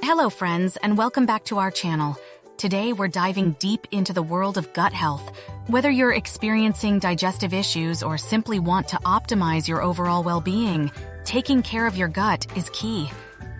Hello friends, and welcome back to our channel. Today we're diving deep into the world of gut health. Whether you're experiencing digestive issues or simply want to optimize your overall well-being, taking care of your gut is key.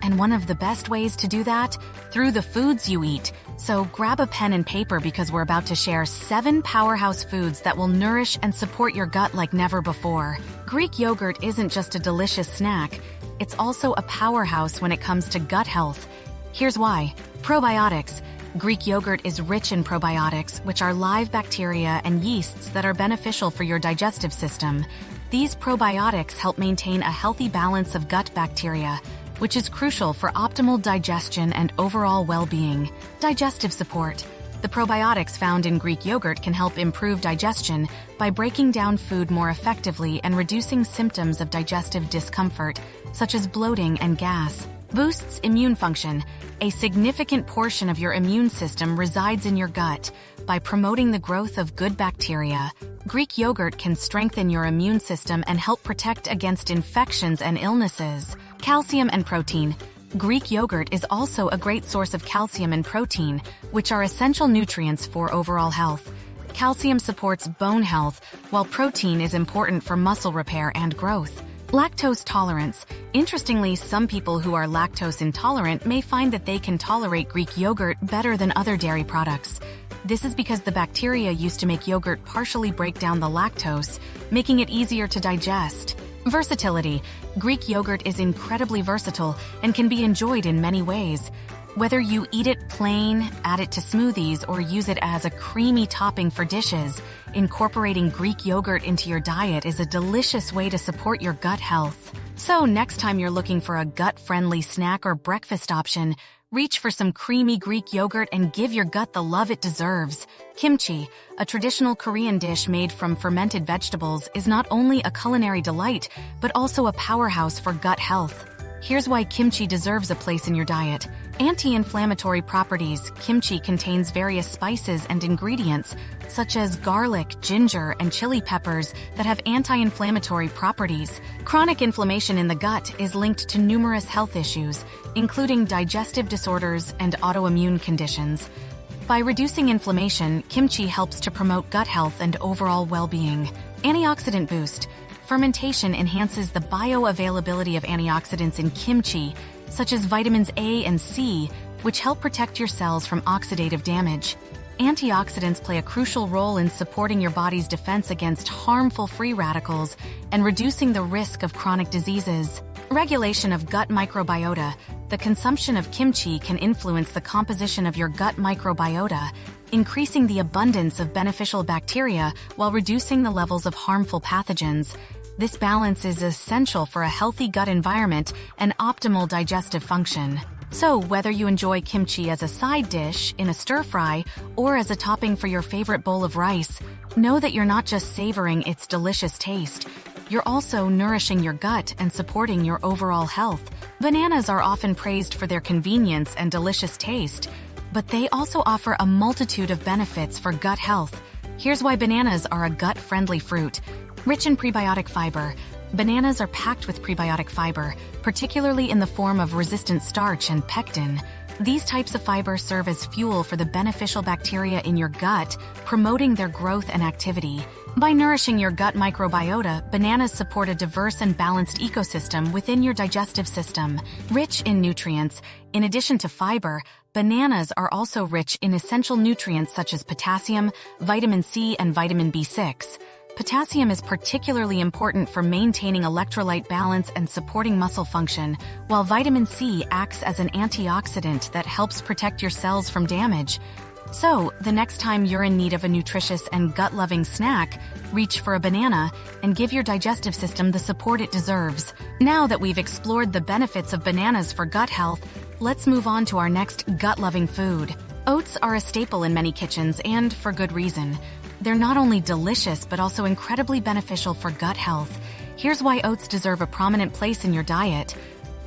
And one of the best ways to do that? Through the foods you eat. So grab a pen and paper because we're about to share 7 powerhouse foods that will nourish and support your gut like never before. Greek yogurt isn't just a delicious snack, it's also a powerhouse when it comes to gut health. Here's why. Probiotics. Greek yogurt is rich in probiotics, which are live bacteria and yeasts that are beneficial for your digestive system. These probiotics help maintain a healthy balance of gut bacteria, which is crucial for optimal digestion and overall well-being. Digestive support. The probiotics found in Greek yogurt can help improve digestion by breaking down food more effectively and reducing symptoms of digestive discomfort, such as bloating and gas. Boosts immune function. A significant portion of your immune system resides in your gut. By promoting the growth of good bacteria, Greek yogurt can strengthen your immune system and help protect against infections and illnesses. Calcium and protein. Greek yogurt is also a great source of calcium and protein, which are essential nutrients for overall health. Calcium supports bone health, while protein is important for muscle repair and growth. Lactose tolerance. Interestingly, some people who are lactose intolerant may find that they can tolerate Greek yogurt better than other dairy products. This is because the bacteria used to make yogurt partially break down the lactose, making it easier to digest. Versatility. Greek yogurt is incredibly versatile and can be enjoyed in many ways. Whether you eat it plain, add it to smoothies, or use it as a creamy topping for dishes, incorporating Greek yogurt into your diet is a delicious way to support your gut health. So next time you're looking for a gut-friendly snack or breakfast option, reach for some creamy Greek yogurt and give your gut the love it deserves. Kimchi, a traditional Korean dish made from fermented vegetables, is not only a culinary delight, but also a powerhouse for gut health. Here's why kimchi deserves a place in your diet. Anti-inflammatory properties. Kimchi contains various spices and ingredients, such as garlic, ginger, and chili peppers that have anti-inflammatory properties. Chronic inflammation in the gut is linked to numerous health issues, including digestive disorders and autoimmune conditions. By reducing inflammation, kimchi helps to promote gut health and overall well-being. Antioxidant boost. Fermentation enhances the bioavailability of antioxidants in kimchi, such as vitamins A and C, which help protect your cells from oxidative damage. Antioxidants play a crucial role in supporting your body's defense against harmful free radicals and reducing the risk of chronic diseases. Regulation of gut microbiota. The consumption of kimchi can influence the composition of your gut microbiota, increasing the abundance of beneficial bacteria while reducing the levels of harmful pathogens. This balance is essential for a healthy gut environment and optimal digestive function. So, whether you enjoy kimchi as a side dish, in a stir-fry, or as a topping for your favorite bowl of rice, know that you're not just savoring its delicious taste, you're also nourishing your gut and supporting your overall health. Bananas are often praised for their convenience and delicious taste, but they also offer a multitude of benefits for gut health. Here's why bananas are a gut-friendly fruit. Rich in prebiotic fiber. Bananas are packed with prebiotic fiber, particularly in the form of resistant starch and pectin. These types of fiber serve as fuel for the beneficial bacteria in your gut, promoting their growth and activity. By nourishing your gut microbiota, bananas support a diverse and balanced ecosystem within your digestive system. Rich in nutrients. In addition to fiber, bananas are also rich in essential nutrients such as potassium, vitamin C, and vitamin B6. Potassium is particularly important for maintaining electrolyte balance and supporting muscle function, while vitamin C acts as an antioxidant that helps protect your cells from damage. So, the next time you're in need of a nutritious and gut-loving snack, reach for a banana and give your digestive system the support it deserves. Now that we've explored the benefits of bananas for gut health, let's move on to our next gut-loving food. Oats are a staple in many kitchens, and for good reason. They're not only delicious, but also incredibly beneficial for gut health. Here's why oats deserve a prominent place in your diet.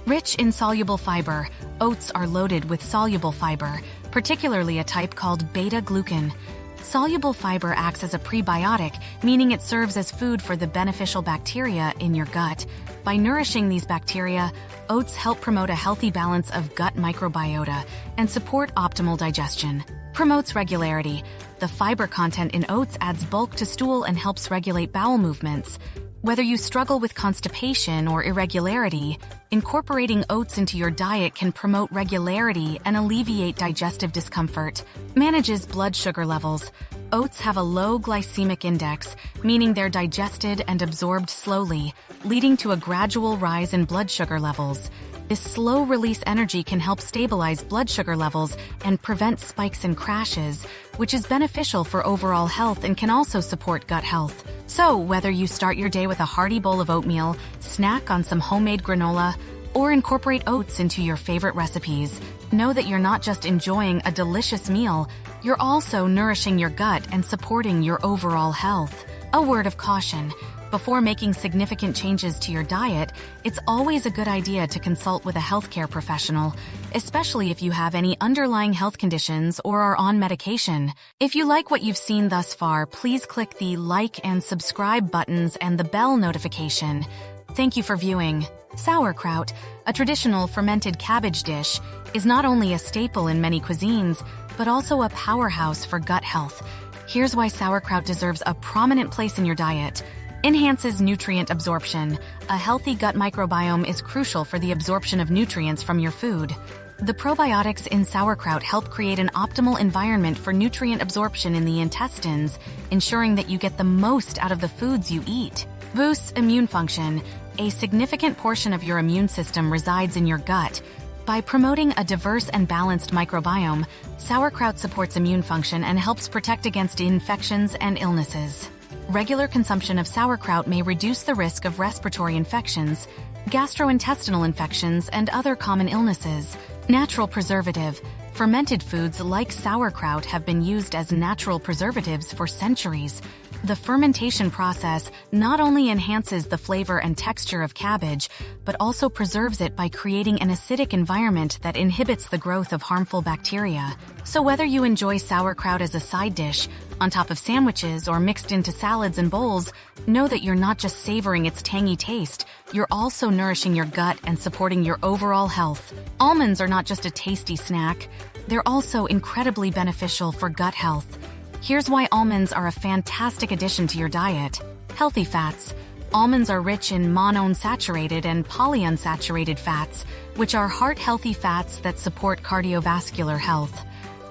Rich in soluble fiber. Oats are loaded with soluble fiber, particularly a type called beta-glucan. Soluble fiber acts as a prebiotic, meaning it serves as food for the beneficial bacteria in your gut. By nourishing these bacteria, oats help promote a healthy balance of gut microbiota and support optimal digestion. Promotes regularity. The fiber content in oats adds bulk to stool and helps regulate bowel movements. Whether you struggle with constipation or irregularity, incorporating oats into your diet can promote regularity and alleviate digestive discomfort. Manages blood sugar levels. Oats have a low glycemic index, meaning they're digested and absorbed slowly, leading to a gradual rise in blood sugar levels. This slow-release energy can help stabilize blood sugar levels and prevent spikes and crashes, which is beneficial for overall health and can also support gut health. So, whether you start your day with a hearty bowl of oatmeal, snack on some homemade granola, or incorporate oats into your favorite recipes, know that you're not just enjoying a delicious meal, you're also nourishing your gut and supporting your overall health. A word of caution. Before making significant changes to your diet, it's always a good idea to consult with a healthcare professional, especially if you have any underlying health conditions or are on medication. If you like what you've seen thus far, please click the like and subscribe buttons and the bell notification. Thank you for viewing. Sauerkraut, a traditional fermented cabbage dish, is not only a staple in many cuisines, but also a powerhouse for gut health. Here's why sauerkraut deserves a prominent place in your diet. Enhances nutrient absorption. A healthy gut microbiome is crucial for the absorption of nutrients from your food. The probiotics in sauerkraut help create an optimal environment for nutrient absorption in the intestines, ensuring that you get the most out of the foods you eat. Boosts immune function. A significant portion of your immune system resides in your gut. By promoting a diverse and balanced microbiome, sauerkraut supports immune function and helps protect against infections and illnesses. Regular consumption of sauerkraut may reduce the risk of respiratory infections, gastrointestinal infections, and other common illnesses. Natural preservative. Fermented foods like sauerkraut have been used as natural preservatives for centuries. The fermentation process not only enhances the flavor and texture of cabbage, but also preserves it by creating an acidic environment that inhibits the growth of harmful bacteria. So whether you enjoy sauerkraut as a side dish, on top of sandwiches, or mixed into salads and bowls, know that you're not just savoring its tangy taste, you're also nourishing your gut and supporting your overall health. Almonds are not just a tasty snack, they're also incredibly beneficial for gut health. Here's why almonds are a fantastic addition to your diet. Healthy fats. Almonds are rich in monounsaturated and polyunsaturated fats, which are heart-healthy fats that support cardiovascular health.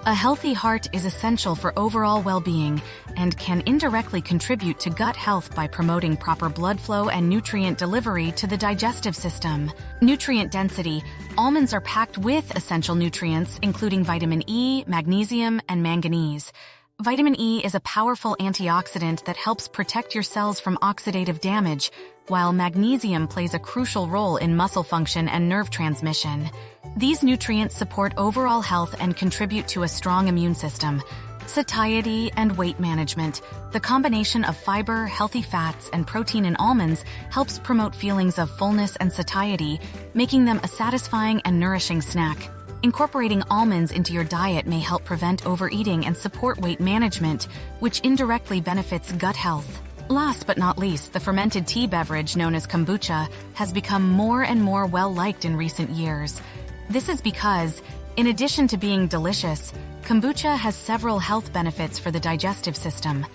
A healthy heart is essential for overall well-being and can indirectly contribute to gut health by promoting proper blood flow and nutrient delivery to the digestive system. Nutrient density. Almonds are packed with essential nutrients, including vitamin E, magnesium, and manganese. Vitamin E is a powerful antioxidant that helps protect your cells from oxidative damage, while magnesium plays a crucial role in muscle function and nerve transmission. These nutrients support overall health and contribute to a strong immune system. Satiety and weight management. The combination of fiber, healthy fats, and protein in almonds helps promote feelings of fullness and satiety, making them a satisfying and nourishing snack. Incorporating almonds into your diet may help prevent overeating and support weight management, which indirectly benefits gut health. Last but not least, the fermented tea beverage known as kombucha has become more and more well-liked in recent years. This is because, in addition to being delicious, kombucha has several health benefits for the digestive system.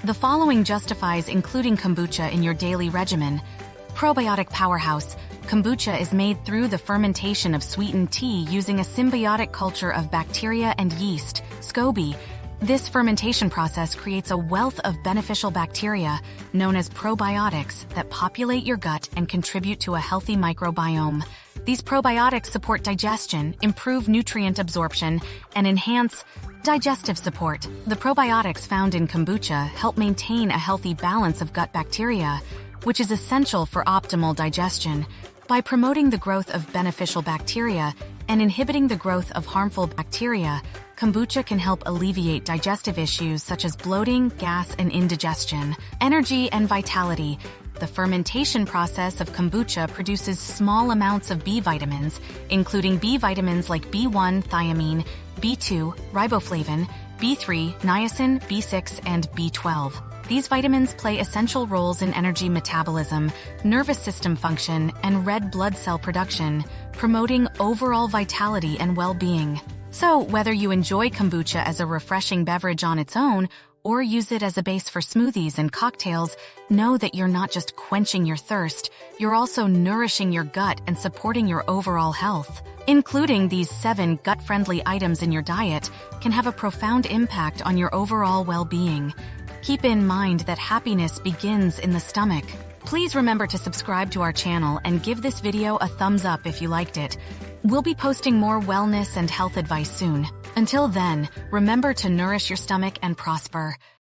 The following justifies including kombucha in your daily regimen. Probiotic powerhouse. Kombucha is made through the fermentation of sweetened tea using a symbiotic culture of bacteria and yeast, SCOBY. This fermentation process creates a wealth of beneficial bacteria, known as probiotics, that populate your gut and contribute to a healthy microbiome. These probiotics support digestion, improve nutrient absorption, and enhance digestive support. The probiotics found in kombucha help maintain a healthy balance of gut bacteria, which is essential for optimal digestion. By promoting the growth of beneficial bacteria and inhibiting the growth of harmful bacteria, kombucha can help alleviate digestive issues such as bloating, gas, and indigestion. Energy and vitality. The fermentation process of kombucha produces small amounts of B vitamins, including B vitamins like B1, thiamine, B2, riboflavin, B3, niacin, B6, and B12. These vitamins play essential roles in energy metabolism, nervous system function, and red blood cell production, promoting overall vitality and well-being. So, whether you enjoy kombucha as a refreshing beverage on its own, or use it as a base for smoothies and cocktails, know that you're not just quenching your thirst, you're also nourishing your gut and supporting your overall health. Including these 7 gut-friendly items in your diet can have a profound impact on your overall well-being. Keep in mind that happiness begins in the stomach. Please remember to subscribe to our channel and give this video a thumbs up if you liked it. We'll be posting more wellness and health advice soon. Until then, remember to nourish your stomach and prosper.